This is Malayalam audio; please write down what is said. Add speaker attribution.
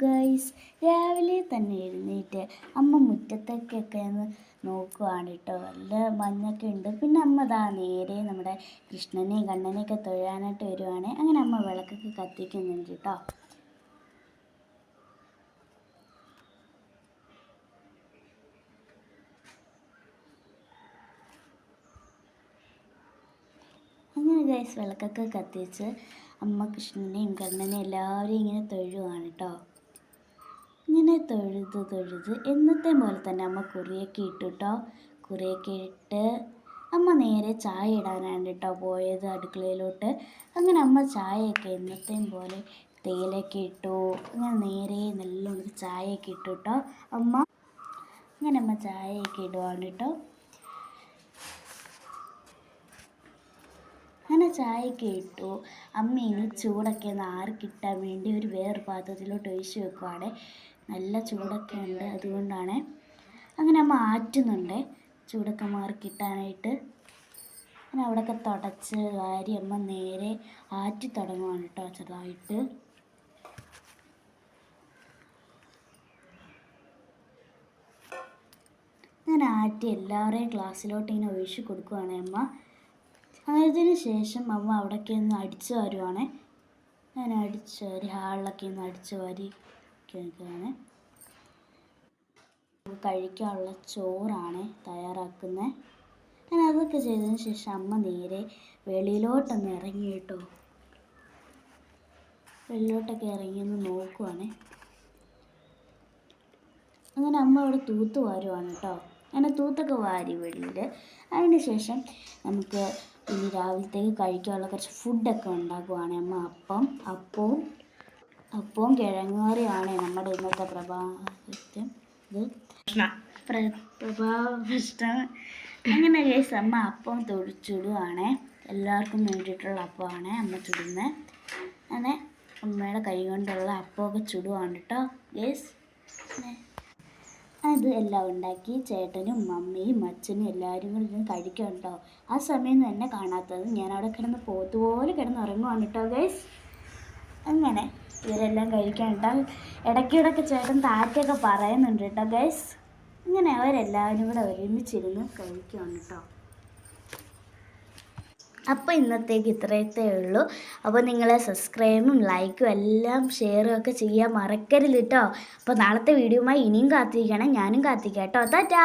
Speaker 1: ഗൈസ്, രാവിലെ തന്നെ എഴുന്നേറ്റ് അമ്മ മുറ്റത്തേക്കൊക്കെ ഒന്ന് നോക്കുവാണ് കേട്ടോ. നല്ല മഞ്ഞൊക്കെ ഉണ്ട്. പിന്നെ അമ്മ ദാ നേരെ നമ്മുടെ കൃഷ്ണനെയും കണ്ണനെയൊക്കെ തൊഴാനായിട്ട് വരുവാണ്. അങ്ങനെ അമ്മ വിളക്കൊക്കെ കത്തിക്കുന്നുണ്ട് കേട്ടോ. അങ്ങനെ ഗൈസ് വിളക്കൊക്കെ കത്തിച്ച് അമ്മ കൃഷ്ണനെയും കണ്ണനെയും എല്ലാവരെയും ഇങ്ങനെ തൊഴുവാണ് കേട്ടോ. ഇങ്ങനെ തൊഴുത് എന്നത്തെ പോലെ തന്നെ അമ്മ കുറിയൊക്കെ ഇട്ടു കേട്ടോ. കുറിയൊക്കെ ഇട്ട് അമ്മ നേരെ ചായ ഇടാനാണ് കേട്ടോ പോയത് അടുക്കളയിലോട്ട്. അങ്ങനെ അമ്മ ചായയൊക്കെ എന്നത്തെയും പോലെ തേയിലയൊക്കെ ഇട്ടു. അങ്ങനെ നേരെ നല്ലോണം ചായയൊക്കെ ഇട്ടു കേട്ടോ അമ്മ. അങ്ങനെ അമ്മ ചായയൊക്കെ ഇടുവാണ് കേട്ടോ. അങ്ങനെ ചായയൊക്കെ ഇട്ടു. അമ്മ ഇനി ചൂടൊക്കെ ഒന്ന് ആറിക്കിട്ടാൻ വേണ്ടി വേറൊരു പാത്രത്തിലോട്ട് ഒഴിച്ച് വെക്കുവാണ്. നല്ല ചൂടൊക്കെ ഉണ്ട്, അതുകൊണ്ടാണ്. അങ്ങനെ അമ്മ ആറ്റുന്നുണ്ട് ചൂടൊക്കെ മാറിക്കിട്ടാനായിട്ട്. അങ്ങനെ അവിടെയൊക്കെ തുടച്ച് വാരി അമ്മ നേരെ ആറ്റി തുടങ്ങുവാണ് കേട്ടോ ചെറുതായിട്ട്. അങ്ങനെ ആറ്റി എല്ലാവരെയും ഗ്ലാസ്സിലോട്ട് ഇങ്ങനെ ഒഴിച്ച് കൊടുക്കുവാണ് അമ്മ. അതിന് ശേഷം അമ്മ അവിടെയൊക്കെ ഒന്ന് അടിച്ചു വരുവാണ്. ഞാൻ അടിച്ചു വാരി ഹാളിലൊക്കെ ഒന്ന് അടിച്ചു വാരി നിൽക്കുകയാണ്. കഴിക്കാനുള്ള ചോറാണ് തയ്യാറാക്കുന്നത്. ഞാൻ അതൊക്കെ ചെയ്തതിന് ശേഷം അമ്മ നേരെ വെളിയിലോട്ടൊന്ന് ഇറങ്ങി കേട്ടോ. വെളിയിലോട്ടൊക്കെ ഇറങ്ങി ഒന്ന് നോക്കുവാണ്. അങ്ങനെ അമ്മ അവിടെ തൂത്ത് വാരുവാണ് കേട്ടോ. അങ്ങനെ തൂത്തൊക്കെ വാരി വെളിയിൽ. അതിന് ശേഷം നമുക്ക് ഇനി രാവിലത്തേക്ക് കഴിക്കാനുള്ള കുറച്ച് ഫുഡൊക്കെ ഉണ്ടാക്കുവാണ് അമ്മ. അപ്പവും കിഴങ്ങുകറിയാണ് നമ്മുടെ ഇന്നത്തെ പ്രഭാതം. അങ്ങനെ കേസ് അമ്മ അപ്പം ചുടുവാണ്. എല്ലാവർക്കും വേണ്ടിയിട്ടുള്ള അപ്പമാണ് അമ്മ ചുടുന്നത്. അങ്ങനെ അമ്മയുടെ കൈ കൊണ്ടുള്ള അപ്പമൊക്കെ ചുടുവാണ് കേട്ടോ കേസ്. അത് എല്ലാം ഉണ്ടാക്കി ചേട്ടനും മമ്മിയും അച്ഛനും എല്ലാവരും കൂടി ഇരുന്ന് കഴിക്കാം കേട്ടോ. ആ സമയം തന്നെ കാണാത്തത് ഞാൻ അവിടെ കിടന്ന് പോത്തുപോലെ കിടന്ന് ഉറങ്ങുവാണ് കേട്ടോ ഗൈസ്. അങ്ങനെ ഇവരെല്ലാം കഴിക്കാൻ കേട്ടോ. ഇടയ്ക്കിടയ്ക്ക് ചേട്ടൻ താറ്റൊക്കെ പറയുന്നുണ്ട് കേട്ടോ ഗൈസ്. അങ്ങനെ അവരെല്ലാവരും കൂടെ ഒരുമിച്ചിരുന്ന് കഴിക്കുവാണ് കേട്ടോ. അപ്പോൾ ഇന്നത്തേക്ക് ഇത്രയത്തേ ഉള്ളൂ. അപ്പോൾ നിങ്ങൾ സബ്സ്ക്രൈബും ലൈക്കും എല്ലാം ഷെയറും ഒക്കെ ചെയ്യാൻ മറക്കരുത് കേട്ടോ. അപ്പോൾ നാളത്തെ വീഡിയോയുമായി ഇനിയും കാത്തിരിക്കണം, ഞാനും കാത്തിരിക്കാം കേട്ടോ. ടാറ്റാ.